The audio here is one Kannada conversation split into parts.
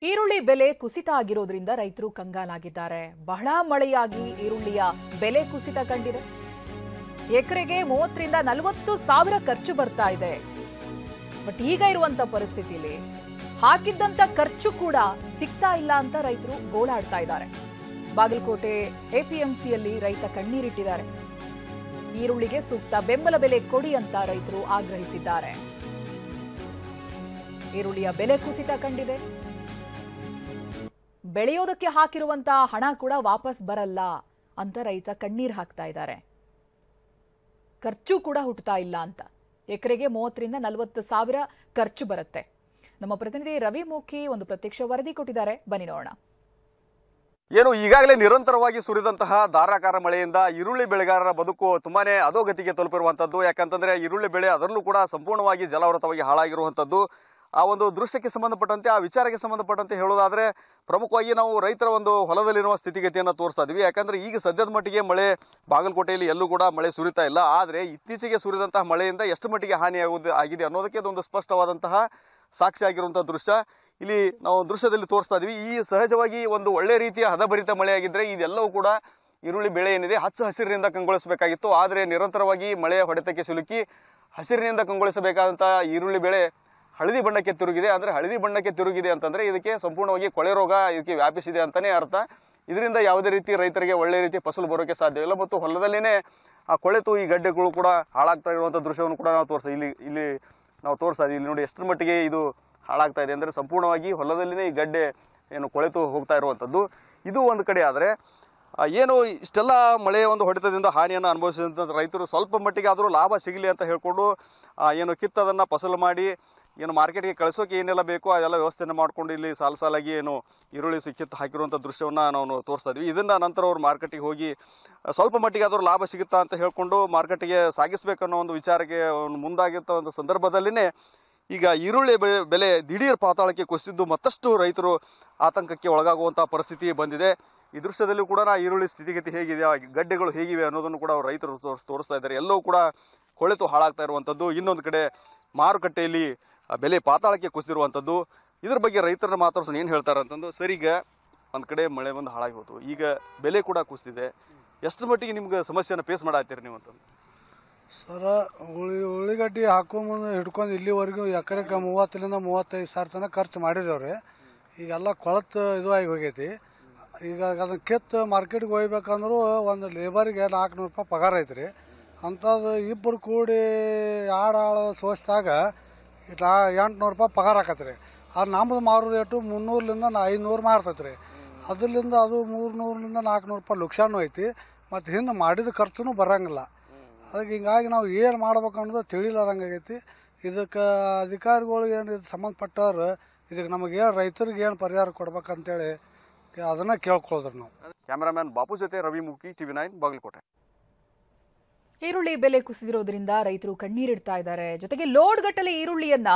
ಈರುಳ್ಳಿ ಬೆಲೆ ಕುಸಿತ ಆಗಿರೋದ್ರಿಂದ ರೈತರು ಕಂಗಾಲಾಗಿದ್ದಾರೆ. ಬಹಳ ಮಳೆಯಾಗಿ ಈರುಳ್ಳಿಯ ಬೆಲೆ ಕುಸಿತ ಕಂಡಿದೆ. ಎಕರೆಗೆ 30 ರಿಂದ 40 ಸಾವಿರ ಖರ್ಚು ಬರ್ತಾ ಇದೆ. ಬಟ್ ಈಗ ಇರುವಂತ ಪರಿಸ್ಥಿತಿಯಲ್ಲಿ ಹಾಕಿದ್ದಂತ ಖರ್ಚು ಕೂಡ ಸಿಗ್ತಾ ಇಲ್ಲ ಅಂತ ರೈತರು ಗೋಳಾಡ್ತಾ ಇದ್ದಾರೆ. ಬಾಗಲಕೋಟೆ ಎಪಿಎಂಸಿಯಲ್ಲಿ ರೈತ ಕಣ್ಣೀರಿಟ್ಟಿದ್ದಾರೆ. ಈರುಳ್ಳಿಗೆ ಸೂಕ್ತ ಬೆಂಬಲ ಬೆಲೆ ಕೊಡಿ ಅಂತ ರೈತರು ಆಗ್ರಹಿಸಿದ್ದಾರೆ. ಈರುಳ್ಳಿಯ ಬೆಲೆ ಕುಸಿತ ಕಂಡಿದೆ. ಬೆಳೆಯೋದಕ್ಕೆ ಹಾಕಿರುವಂತಹ ಹಣ ಕೂಡ ವಾಪಸ್ ಬರಲ್ಲ ಅಂತ ರೈತ ಕಣ್ಣೀರ್ ಹಾಕ್ತಾ ಇದ್ದಾರೆ. ಖರ್ಚು ಕೂಡ ಹುಟ್ಟುತ್ತಾ ಇಲ್ಲ ಅಂತ. ಎಕರೆಗೆ 30 ರಿಂದ 40 ಸಾವಿರ ಖರ್ಚು ಬರುತ್ತೆ. ನಮ್ಮ ಪ್ರತಿನಿಧಿ ರವಿ ಮೂಕಿ ಒಂದು ಪ್ರತ್ಯಕ್ಷ ವರದಿ ಕೊಟ್ಟಿದ್ದಾರೆ, ಬನ್ನಿ ನೋಡೋಣ. ಏನು ಈಗಾಗಲೇ ನಿರಂತರವಾಗಿ ಸುರಿದಂತಹ ಧಾರಾಕಾರ ಮಳೆಯಿಂದ ಈರುಳ್ಳಿ ಬೆಳೆಗಾರರ ಬದುಕು ತುಂಬಾನೇ ಅಧೋಗತಿಗೆ ತಲುಪಿರುವಂತದ್ದು. ಯಾಕಂತಂದ್ರೆ ಈರುಳ್ಳಿ ಬೆಳೆ ಅದರಲ್ಲೂ ಕೂಡ ಸಂಪೂರ್ಣವಾಗಿ ಜಲಾವೃತವಾಗಿ ಹಾಳಾಗಿರುವಂತದ್ದು. ಆ ಒಂದು ದೃಶ್ಯಕ್ಕೆ ಸಂಬಂಧಪಟ್ಟಂತೆ, ಆ ವಿಚಾರಕ್ಕೆ ಸಂಬಂಧಪಟ್ಟಂತೆ ಹೇಳೋದಾದ್ರೆ ಪ್ರಮುಖವಾಗಿ ನಾವು ರೈತರ ಒಂದು ಹೊಲದಲ್ಲಿರುವ ಸ್ಥಿತಿಗತಿಯನ್ನು ತೋರಿಸ್ತಾ ಇದ್ವಿ. ಯಾಕಂದ್ರೆ ಈಗ ಸದ್ಯದ ಮಟ್ಟಿಗೆ ಮಳೆ ಬಾಗಲಕೋಟೆಯಲ್ಲಿ ಎಲ್ಲೂ ಕೂಡ ಮಳೆ ಸುರಿತಾ ಇಲ್ಲ. ಆದರೆ ಇತ್ತೀಚೆಗೆ ಸುರಿದಂತಹ ಮಳೆಯಿಂದ ಎಷ್ಟು ಮಟ್ಟಿಗೆ ಹಾನಿ ಆಗಿದೆ ಅನ್ನೋದಕ್ಕೆ ಇದೊಂದು ಸ್ಪಷ್ಟವಾದಂತಹ ಸಾಕ್ಷಿಯಾಗಿರುವಂತಹ ದೃಶ್ಯ ಇಲ್ಲಿ ನಾವು ದೃಶ್ಯದಲ್ಲಿ ತೋರಿಸ್ತಾ ಇದ್ವಿ. ಈ ಸಹಜವಾಗಿ ಒಂದು ಒಳ್ಳೆ ರೀತಿಯ ಹದಭರಿತ ಮಳೆಯಾಗಿದ್ರೆ ಇದೆಲ್ಲವೂ ಕೂಡ ಈರುಳ್ಳಿ ಬೆಳೆ ಏನಿದೆ ಹಚ್ಚ ಹಸಿರಿನಿಂದ ಕಂಗೊಳಿಸಬೇಕಾಗಿತ್ತು. ಆದರೆ ನಿರಂತರವಾಗಿ ಮಳೆಯ ಹೊಡೆತಕ್ಕೆ ಸಿಲುಕಿ ಹಸಿರಿನಿಂದ ಕಂಗೊಳಿಸಬೇಕಾದಂತಹ ಈರುಳ್ಳಿ ಬೆಳೆ ಹಳದಿ ಬಣ್ಣಕ್ಕೆ ತಿರುಗಿದೆ. ಅಂದರೆ ಹಳದಿ ಬಣ್ಣಕ್ಕೆ ತಿರುಗಿದೆ ಅಂತಂದ್ರೆ ಇದಕ್ಕೆ ಸಂಪೂರ್ಣವಾಗಿ ಕೊಳೆ ರೋಗ ಇದಕ್ಕೆ ವ್ಯಾಪಿಸಿದೆ ಅಂತಾನೆ ಅರ್ಥ. ಇದರಿಂದ ಯಾವುದೇ ರೀತಿ ರೈತರಿಗೆ ಒಳ್ಳೆ ರೀತಿ ಫಸಲು ಬರೋಕೆ ಸಾಧ್ಯವಿಲ್ಲ. ಮತ್ತು ಹೊಲದಲ್ಲಿನೇ ಆ ಕೊಳೆತು ಈ ಗಡ್ಡೆಗಳು ಕೂಡ ಹಾಳಾಗ್ತಾ ಇರುವಂಥ ದೃಶ್ಯವನ್ನು ಕೂಡ ನಾವು ತೋರಿಸ್ತಾ ಇಲ್ಲಿ ನಾವು ತೋರಿಸ್ತಾ ಇದ್ದೀವಿ. ಇಲ್ಲಿ ನೋಡಿ ಎಷ್ಟರ ಮಟ್ಟಿಗೆ ಇದು ಹಾಳಾಗ್ತಾ ಇದೆ ಅಂದರೆ ಸಂಪೂರ್ಣವಾಗಿ ಹೊಲದಲ್ಲಿನೇ ಈ ಗಡ್ಡೆ ಏನು ಕೊಳೆತು ಹೋಗ್ತಾ ಇರುವಂಥದ್ದು. ಇದು ಒಂದು ಕಡೆ. ಆದರೆ ಏನು ಇಷ್ಟೆಲ್ಲ ಮಳೆಯ ಒಂದು ಹೊಡೆತದಿಂದ ಹಾನಿಯನ್ನು ಅನುಭವಿಸಿದಂಥ ರೈತರು ಸ್ವಲ್ಪ ಮಟ್ಟಿಗೆ ಆದರೂ ಲಾಭ ಸಿಗಲಿ ಅಂತ ಹೇಳ್ಕೊಂಡು ಏನು ಕಿತ್ತದನ್ನು ಫಸಲು ಮಾಡಿ ಏನು ಮಾರ್ಕೆಟ್ಗೆ ಕಳಿಸೋಕೆ ಏನೆಲ್ಲ ಬೇಕೋ ಅದೆಲ್ಲ ವ್ಯವಸ್ಥೆಯನ್ನು ಮಾಡಿಕೊಂಡು ಇಲ್ಲಿ ಸಾಲಾಗಿ ಏನು ಈರುಳ್ಳಿ ಕಿತ್ತು ಹಾಕಿರುವಂಥ ದೃಶ್ಯವನ್ನು ನಾವು ತೋರಿಸ್ತಾ ಇದ್ವಿ. ಇದನ್ನು ನಂತರ ಅವರು ಮಾರ್ಕೆಟಿಗೆ ಹೋಗಿ ಸ್ವಲ್ಪ ಮಟ್ಟಿಗೆ ಆದರೂ ಲಾಭ ಸಿಗುತ್ತಾ ಅಂತ ಹೇಳ್ಕೊಂಡು ಮಾರ್ಕೆಟಿಗೆ ಸಾಗಿಸಬೇಕನ್ನೋ ಒಂದು ವಿಚಾರಕ್ಕೆ ಮುಂದಾಗಿದ್ದ ಒಂದು ಸಂದರ್ಭದಲ್ಲಿನೇ ಈಗ ಈರುಳ್ಳಿ ಬೆಲೆ ದಿಢೀರ್ ಪಾತಾಳಕ್ಕೆ ಕುಸಿದ್ದು ಮತ್ತಷ್ಟು ರೈತರು ಆತಂಕಕ್ಕೆ ಒಳಗಾಗುವಂಥ ಪರಿಸ್ಥಿತಿ ಬಂದಿದೆ. ಈ ದೃಶ್ಯದಲ್ಲೂ ಕೂಡ ಈರುಳ್ಳಿ ಸ್ಥಿತಿಗತಿ ಹೇಗಿದೆ, ಗಡ್ಡೆಗಳು ಹೇಗಿವೆ ಅನ್ನೋದನ್ನು ಕೂಡ ರೈತರು ತೋರಿಸ್ತಾ ಇದ್ದಾರೆ. ಎಲ್ಲವೂ ಕೂಡ ಕೊಳೆತು ಹಾಳಾಗ್ತಾ ಇರುವಂಥದ್ದು. ಇನ್ನೊಂದು ಕಡೆ ಮಾರುಕಟ್ಟೆಯಲ್ಲಿ ಬೆಲೆ ಪಾತಾಳಕ್ಕೆ ಕುಸಿದಿರುವಂಥದ್ದು. ಇದ್ರ ಬಗ್ಗೆ ರೈತರನ್ನ ಮಾತಾಡ್ಸೋಣ ಏನು ಹೇಳ್ತಾರೆ ಅಂತಂದು. ಸರ್, ಈಗ ಒಂದು ಕಡೆ ಮಳೆ ಬಂದು ಹಾಳಾಗಿ ಹೋಯ್ತು, ಈಗ ಬೆಲೆ ಕೂಡ ಕುಸಿದಿದೆ. ಎಷ್ಟು ಮಟ್ಟಿಗೆ ನಿಮ್ಗೆ ಸಮಸ್ಯೆನ ಫೇಸ್ ಮಾಡಾತ್ತೀರಿ ನೀವು ಅಂತಂದು? ಸರ, ಉಳ್ಳಿಗಡ್ಡಿ ಹಾಕೊಂಬಂದು ಹಿಡ್ಕೊಂಡು ಇಲ್ಲಿವರೆಗೂ ಎಕರೆಗೆ 30 ರಿಂದ 35 ಸಾವಿರ ತನಕ ಖರ್ಚು ಮಾಡಿದೇವ್ರಿ. ಈಗೆಲ್ಲ ಕೊಳತು ಇದು ಆಗಿ ಹೋಗೈತಿ. ಈಗ ಅದನ್ನು ಕಿತ್ತು ಮಾರ್ಕೆಟ್ಗೆ ಹೋಗ್ಬೇಕಂದ್ರೂ ಒಂದು ಲೇಬರಿಗೆ 400 ರೂಪಾಯಿ ಪಗಾರ ಐತ್ರಿ. ಅಂಥದ್ದು ಇಬ್ಬರು ಕೂಡಿ ಆಳು ಸೋಸಿದಾಗ 800 ರೂಪಾಯಿ ಪಗಾರ ಆಕತ್ರಿ. ಅದು ನಮ್ಮದು ಮಾರೋದು ಎಷ್ಟು 300 ರಿಂದ 500 ಮಾರ್ತೈತೆ ರೀ. ಅದರಿಂದ ಅದು 300 ರಿಂದ 400 ರೂಪಾಯಿ ಲುಕ್ಷಾನು ಐತಿ. ಮತ್ತು ಹಿಂದೆ ಮಾಡಿದ ಖರ್ಚು ಬರೋಂಗಿಲ್ಲ. ಅದಕ್ಕೆ ಹಿಂಗಾಗಿ ನಾವು ಏನು ಮಾಡ್ಬೇಕು ಅನ್ನೋದು ತಿಳಿಲಾರಂಗೈತಿ. ಇದಕ್ಕೆ ಅಧಿಕಾರಿಗಳು ಏನು ಇದು ಸಂಬಂಧಪಟ್ಟವ್ರು ಇದಕ್ಕೆ ನಮಗೇನು ರೈತರಿಗೆ ಏನು ಪರಿಹಾರ ಕೊಡ್ಬೇಕಂತೇಳಿ ಅದನ್ನು ಕೇಳ್ಕೊಳ್ರಿ ನಾವು. ಕ್ಯಾಮರಾಮ್ಯಾನ್ ಬಾಪು ಜೊತೆ ರವಿ ಮೂಕಿ, TV9 ಬಾಗಲಕೋಟೆ. ಈರುಳ್ಳಿ ಬೆಲೆ ಕುಸಿದಿರೋದ್ರಿಂದ ರೈತರು ಕಣ್ಣೀರಿಡ್ತಾ ಇದ್ದಾರೆ. ಜೊತೆಗೆ ಲೋಡ್ ಗಟ್ಟಲೆ ಈರುಳ್ಳಿಯನ್ನ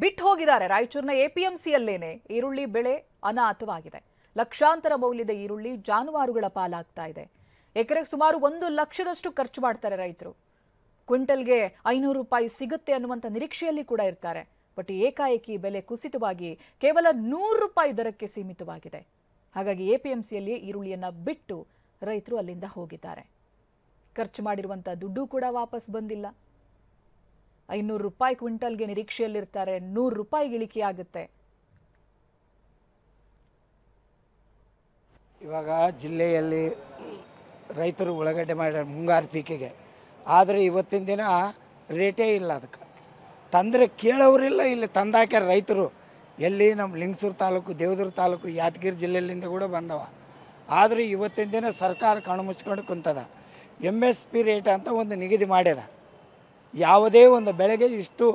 ಬಿಟ್ಟು ಹೋಗಿದ್ದಾರೆ. ರಾಯಚೂರಿನ ಎಪಿಎಂಸಿಯಲ್ಲೇನೆ ಈರುಳ್ಳಿ ಬೆಳೆ ಅನಾಥವಾಗಿದೆ. ಲಕ್ಷಾಂತರ ಮೌಲ್ಯದ ಈರುಳ್ಳಿ ಜಾನುವಾರುಗಳ ಪಾಲಾಗ್ತಾ ಇದೆ. ಎಕರೆಗೆ ಸುಮಾರು 1 ಲಕ್ಷದಷ್ಟು ಖರ್ಚು ಮಾಡ್ತಾರೆ ರೈತರು. ಕ್ವಿಂಟಲ್ಗೆ 500 ರೂಪಾಯಿ ಸಿಗುತ್ತೆ ಅನ್ನುವಂಥ ನಿರೀಕ್ಷೆಯಲ್ಲಿ ಕೂಡ ಇರ್ತಾರೆ. ಬಟ್ ಏಕಾಏಕಿ ಬೆಲೆ ಕುಸಿತವಾಗಿ ಕೇವಲ 100 ರೂಪಾಯಿ ದರಕ್ಕೆ ಸೀಮಿತವಾಗಿದೆ. ಹಾಗಾಗಿ ಎಪಿಎಂಸಿಯಲ್ಲಿ ಈರುಳ್ಳಿಯನ್ನ ಬಿಟ್ಟು ರೈತರು ಅಲ್ಲಿಂದ ಹೋಗಿದ್ದಾರೆ. ಖರ್ಚು ಮಾಡಿರುವಂಥ ದುಡ್ಡು ಕೂಡ ವಾಪಸ್ ಬಂದಿಲ್ಲ. 500 ರೂಪಾಯಿ ಕ್ವಿಂಟಲ್ಗೆ ನಿರೀಕ್ಷೆಯಲ್ಲಿರ್ತಾರೆ, 100 ರೂಪಾಯಿಗೆ ಇಳಿಕೆಯಾಗುತ್ತೆ. ಇವಾಗ ಜಿಲ್ಲೆಯಲ್ಲಿ ರೈತರು ಉಳ್ಳಾಗಡ್ಡೆ ಮಾಡ್ಯಾರ ಮುಂಗಾರು ಪೀಕಿಗೆ. ಆದರೆ ಇವತ್ತಿನ ದಿನ ರೇಟೇ ಇಲ್ಲ. ಅದಕ್ಕೆ ತಂದರೆ ಕೇಳೋರಿಲ್ಲ. ಇಲ್ಲಿ ತಂದಾಕ್ಯಾರ ರೈತರು. ಎಲ್ಲಿ ನಮ್ಮ ಲಿಂಗಸೂರು ತಾಲೂಕು, ದೇವದುರ್ಗ ತಾಲೂಕು, ಯಾದಗಿರಿ ಜಿಲ್ಲೆಯಿಂದ ಕೂಡ ಬಂದವ. ಆದರೆ ಇವತ್ತಿನ ದಿನ ಸರ್ಕಾರ ಕಣ್ಣು ಮುಚ್ಕೊಂಡು ಕುಂತದ. MSP ರೇಟ್ ಅಂತ ಒಂದು ನಿಗದಿ ಮಾಡ್ಯದ. ಯಾವುದೇ ಒಂದು ಬೆಳೆಗೆ ಇಷ್ಟು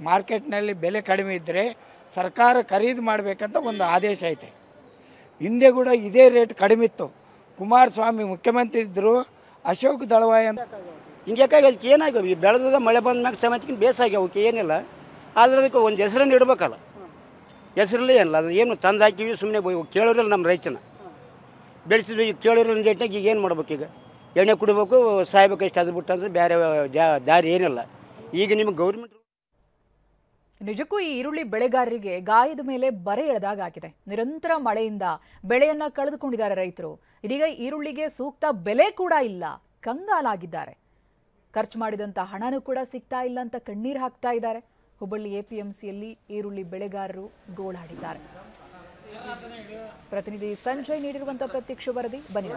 ಮಾರ್ಕೆಟ್ನಲ್ಲಿ ಬೆಲೆ ಕಡಿಮೆ ಇದ್ದರೆ ಸರ್ಕಾರ ಖರೀದಿ ಮಾಡಬೇಕಂತ ಒಂದು ಆದೇಶ ಐತೆ. ಹಿಂದೆ ಕೂಡ ಇದೇ ರೇಟ್ ಕಡಿಮೆ ಇತ್ತು. ಕುಮಾರಸ್ವಾಮಿ ಮುಖ್ಯಮಂತ್ರಿ ಇದ್ದರು, ಅಶೋಕ್ ದಳವಾಯಿ ಅಂತ. ಹಿಂಗ್ಯಾಕಾಗಿ ಅದಕ್ಕೆ ಏನಾಗ್ಯಾವ? ಈ ಬೆಳೆದ ಮಳೆ ಬಂದ ಮ್ಯಾಗ ಸಮೇತಕ್ಕಿಂತ ಬೇಸಾಗ್ಯಾವ. ಅವಕ್ಕೆ ಏನಿಲ್ಲ. ಆದರೆ ಅದಕ್ಕೆ ಒಂದು ಹೆಸರನ್ನು ಇಡಬೇಕಲ್ಲ. ಹೆಸರಲ್ಲೇ ಏನಿಲ್ಲ. ಅದು ಏನು ತಂದು ಹಾಕಿವಿ, ಸುಮ್ಮನೆ ಕೇಳೋರಿಲ್ಲ. ನಮ್ಮ ರೈತನ ಬೆಳೆಸಿದ್ವಿ, ಈಗ ಕೇಳೋರಿಲ್ಲ ಜೊತೆಗೆ ಈಗ ಏನು ಮಾಡ್ಬೇಕು? ಈಗ ಎಣ್ಣೆ ಕುಡಿಬೇಕು, ಸಾಯ್ಬೇಕು. ಇಷ್ಟು ಅದು ಬಿಟ್ಟು ಅಂದರೆ ಬೇರೆ ದಾರಿ ಏನಿಲ್ಲ. ಈಗ ನಿಮಗೆ ಗೌರ್ಮೆಂಟ್ ನಿಜಕ್ಕೂ ಈ ಈರುಳ್ಳಿ ಬೆಳೆಗಾರರಿಗೆ ಗಾಯದ ಮೇಲೆ ಬರೆ ಎಳೆದಾಗಿದೆ. ನಿರಂತರ ಮಳೆಯಿಂದ ಬೆಳೆಯನ್ನ ಕಳೆದುಕೊಂಡಿದ್ದಾರೆ ರೈತರು. ಇದೀಗ ಈರುಳ್ಳಿಗೆ ಸೂಕ್ತ ಬೆಲೆ ಕೂಡ ಇಲ್ಲ, ಕಂಗಾಲಾಗಿದ್ದಾರೆ. ಖರ್ಚು ಮಾಡಿದಂತ ಹಣನೂ ಕೂಡ ಸಿಗ್ತಾ ಇಲ್ಲ ಅಂತ ಕಣ್ಣೀರು ಹಾಕ್ತಾ ಇದ್ದಾರೆ. ಹುಬ್ಬಳ್ಳಿ ಎಪಿಎಂಸಿಯಲ್ಲಿ ಈರುಳ್ಳಿ ಬೆಳೆಗಾರರು ಗೋಳಾಡಿದ್ದಾರೆ. ಪ್ರತಿನಿಧಿ ಸಂಜಯ್ ನೀಡಿರುವಂತಹ ಪ್ರತ್ಯಕ್ಷ ವರದಿ ಬನ್ನಿ.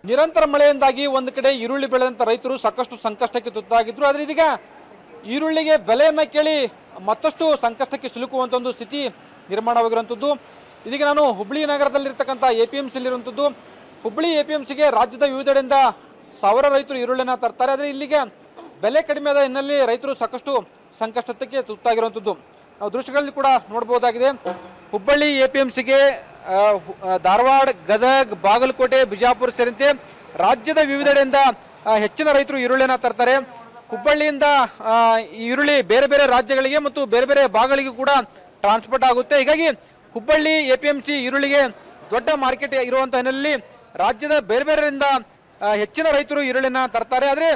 ನಿರಂತರ ಮಳೆಯಿಂದಾಗಿ ಒಂದು ಕಡೆ ಈರುಳ್ಳಿ ಬೆಳೆದಂತ ರೈತರು ಸಾಕಷ್ಟು ಸಂಕಷ್ಟಕ್ಕೆ ತುತ್ತಾಗಿದ್ರು. ಆದ್ರೆ ಇದೀಗ ಈರುಳ್ಳಿಗೆ ಬೆಲೆಯನ್ನ ಕೇಳಿ ಮತ್ತಷ್ಟು ಸಂಕಷ್ಟಕ್ಕೆ ಸಿಲುಕುವಂತ ಒಂದು ಸ್ಥಿತಿ ನಿರ್ಮಾಣವಾಗಿರುವಂತದ್ದು. ಇದೀಗ ನಾನು ಹುಬ್ಬಳ್ಳಿ ನಗರದಲ್ಲಿರ್ತಕ್ಕಂಥ ಎಪಿಎಂಸಿಯಲ್ಲಿರುವಂತದ್ದು. ಹುಬ್ಬಳ್ಳಿ ಎಪಿಎಂಸಿಗೆ ರಾಜ್ಯದ ವಿವಿಧೆಡೆಯಿಂದ ಸಾವಿರ ರೈತರು ಈರುಳ್ಳಿನ ತರ್ತಾರೆ. ಆದರೆ ಇಲ್ಲಿಗೆ ಬೆಲೆ ಕಡಿಮೆ ಆದ ಹಿನ್ನೆಲೆಯಲ್ಲಿ ರೈತರು ಸಾಕಷ್ಟು ಸಂಕಷ್ಟಕ್ಕೆ ತುತ್ತಾಗಿರುವಂತದ್ದು ನಾವು ದೃಶ್ಯಗಳಲ್ಲಿ ಕೂಡ ನೋಡಬಹುದಾಗಿದೆ. ಹುಬ್ಬಳ್ಳಿ ಎಪಿಎಂಸಿಗೆ ಧಾರವಾಡ, ಗದಗ್, ಬಾಗಲಕೋಟೆ, ಬಿಜಾಪುರ ಸೇರಿದಂತೆ ರಾಜ್ಯದ ವಿವಿಧೆಡೆಯಿಂದ ಹೆಚ್ಚಿನ ರೈತರು ಈರುಳ್ಳಿನ ತರ್ತಾರೆ. ಹುಬ್ಬಳ್ಳಿಯಿಂದ ಈರುಳ್ಳಿ ಬೇರೆ ಬೇರೆ ರಾಜ್ಯಗಳಿಗೆ ಮತ್ತು ಬೇರೆ ಬೇರೆ ಭಾಗಗಳಿಗೆ ಕೂಡ ಟ್ರಾನ್ಸ್ಪೋರ್ಟ್ ಆಗುತ್ತೆ. ಹೀಗಾಗಿ ಹುಬ್ಬಳ್ಳಿ ಎಪಿಎಂಸಿ ಈರುಳ್ಳಿಗೆ ದೊಡ್ಡ ಮಾರ್ಕೆಟ್ ಇರುವಂತಹ ಹಿನ್ನೆಲೆಯಲ್ಲಿ ರಾಜ್ಯದ ಬೇರೆ ಬೇರೆಯಿಂದ ಹೆಚ್ಚಿನ ರೈತರು ಈರುಳ್ಳಿನ ತರ್ತಾರೆ. ಆದರೆ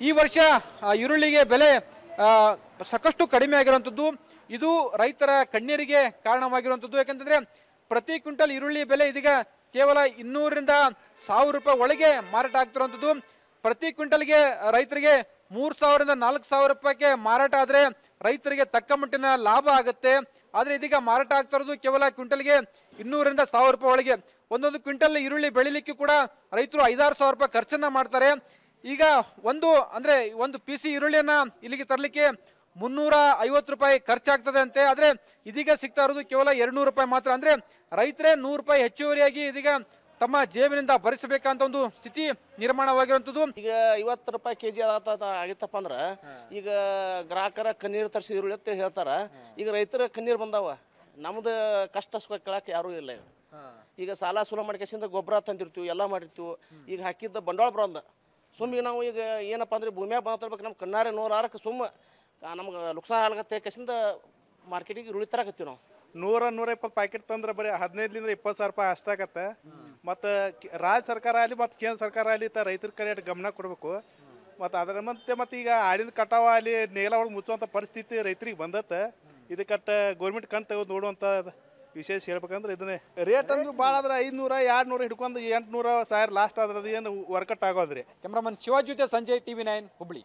ಈ ವರ್ಷ ಈರುಳ್ಳಿಗೆ ಬೆಲೆ ಸಾಕಷ್ಟು ಕಡಿಮೆ ಆಗಿರುವಂಥದ್ದು. ಇದು ರೈತರ ಕಣ್ಣೀರಿಗೆ ಕಾರಣವಾಗಿರುವಂಥದ್ದು. ಯಾಕಂತಂದ್ರೆ ಪ್ರತಿ ಕ್ವಿಂಟಲ್ ಈರುಳ್ಳಿ ಬೆಲೆ ಇದೀಗ ಕೇವಲ 200ರಿಂದ 1000 ರೂಪಾಯಿ ಒಳಗೆ ಮಾರಾಟ ಆಗ್ತಿರುವಂಥದ್ದು. ಪ್ರತಿ ಕ್ವಿಂಟಲ್ಗೆ ರೈತರಿಗೆ 3000ರಿಂದ 4000 ರೂಪಾಯಿಗೆ ಮಾರಾಟ ಆದರೆ ರೈತರಿಗೆ ತಕ್ಕ ಮಟ್ಟಿನ ಲಾಭ ಆಗುತ್ತೆ. ಆದರೆ ಇದೀಗ ಮಾರಾಟ ಆಗ್ತಾ ಇರೋದು ಕೇವಲ ಕ್ವಿಂಟಲ್ಗೆ 200ರಿಂದ 1000 ರೂಪಾಯಿ ಒಳಗೆ. ಒಂದೊಂದು ಕ್ವಿಂಟಲ್ ಈರುಳ್ಳಿ ಬೆಳಿಲಿಕ್ಕೆ ಕೂಡ ರೈತರು 5-6 ಸಾವಿರ ರೂಪಾಯಿ ಖರ್ಚನ್ನ ಮಾಡ್ತಾರೆ. ಈಗ ಒಂದು PC ಈರುಳ್ಳಿಯನ್ನ ಇಲ್ಲಿಗೆ ತರಲಿಕ್ಕೆ 350 ರೂಪಾಯಿ ಖರ್ಚಾಗ್ತದೆ ಅಂತೆ. ಆದ್ರೆ ಇದೀಗ ಸಿಗ್ತಾ ಇರೋದು ಕೇವಲ 200 ರೂಪಾಯಿ ಮಾತ್ರ. ಅಂದ್ರೆ ರೈತರೇ 100 ರೂಪಾಯಿ ಹೆಚ್ಚುವರಿಯಾಗಿ ಇದೀಗ ತಮ್ಮ ಜೇಬಿನಿಂದ ಭರಿಸಬೇಕಂತ ಒಂದು ಸ್ಥಿತಿ ನಿರ್ಮಾಣವಾಗಿರುವಂಥದ್ದು. ಈಗ 50 ರೂಪಾಯಿ ಕೆಜಿ ಆಗಿತ್ತಪ್ಪ ಅಂದ್ರೆ ಈಗ ಗ್ರಾಹಕರ ಕಣ್ಣೀರು ತರಿಸಿ ಈರುಳ್ಳಿ ಅಂತ ಹೇಳ್ತಾರ. ಈಗ ರೈತರ ಕಣ್ಣೀರು ಬಂದಾವ, ನಮ್ದು ಕಷ್ಟ ಸುಖ ಕೇಳಕ್ಕೆ ಯಾರೂ ಇಲ್ಲ. ಈಗ ಸಾಲ ಸೂಲ ಮಾಡ್ಕೇಸಿಂದ ಗೊಬ್ಬರ ತಂದಿರ್ತೀವಿ, ಎಲ್ಲ ಮಾಡಿರ್ತೀವಿ. ಈಗ ಹಾಕಿದ್ದ ಬಂಡವಾಳ ಬರೋಲ್ಲ. ಸುಮ್ಮಿಗೆ ನಾವು ಈಗ ಏನಪ್ಪ ಅಂದ್ರೆ ಭೂಮಿಯಾಗ ಬಂದಿರ್ಬೇಕು, ನಮ್ಮ ಕಣ್ಣಾರೆ 100 ಸುಮ್ಮ ನಮ್ಗೆ ನುಕ್ಸಾನ ಆಗತ್ತೆ ಕೇಸಿಂದ ಮಾರ್ಕೆಟಿಗೆ ಈರುಳ್ಳಿ ತರಕತ್ತೀವಿ ನಾವು. 100-120 ಪ್ಯಾಕೆಟ್ ತಂದ್ರೆ ಬರೀ 15ರಿಂದ 20 ಸಾವಿರ ರೂಪಾಯಿ ಅಷ್ಟಾಗತ್ತೆ. ಮತ್ತು ರಾಜ್ಯ ಸರ್ಕಾರ ಆಗಲಿ ಮತ್ತು ಕೇಂದ್ರ ಸರ್ಕಾರ ಆಗಲಿ ರೈತರ ಕಡೆ ಗಮನ ಕೊಡಬೇಕು. ಮತ್ತು ಅದರ ಮತ್ತೆ ಈಗ ಆಡಿನ ಕಟಾವ ಆಗಲಿ ನೇಲ ಒಳಗೆ ಮುಚ್ಚುವಂಥ ಪರಿಸ್ಥಿತಿ ರೈತರಿಗೆ ಬಂದತ್ತೆ. ಇದಕ್ಕೆ ಗೌರ್ಮೆಂಟ್ ಕಣ್ ತೆಗೆದು ನೋಡುವಂಥ ವಿಶೇಷ ಹೇಳ್ಬೇಕಂದ್ರೆ ಇದನ್ನೇ ರೇಟ್ ಅಂದ್ರೆ ಭಾಳ ಆದ್ರೆ 500-200 ಹಿಡ್ಕೊಂಡು 800-1000 ಲಾಸ್ಟ್ ಆದ್ರೆ ಏನು ವರ್ಕೌಟ್ ಆಗೋದ್ರಿ. ಕ್ಯಾಮ್ರಾಮನ್ ಶಿವಾಜಿ ಜೊತೆ ಸಂಜಯ್, TV9 ಹುಬ್ಬಳ್ಳಿ.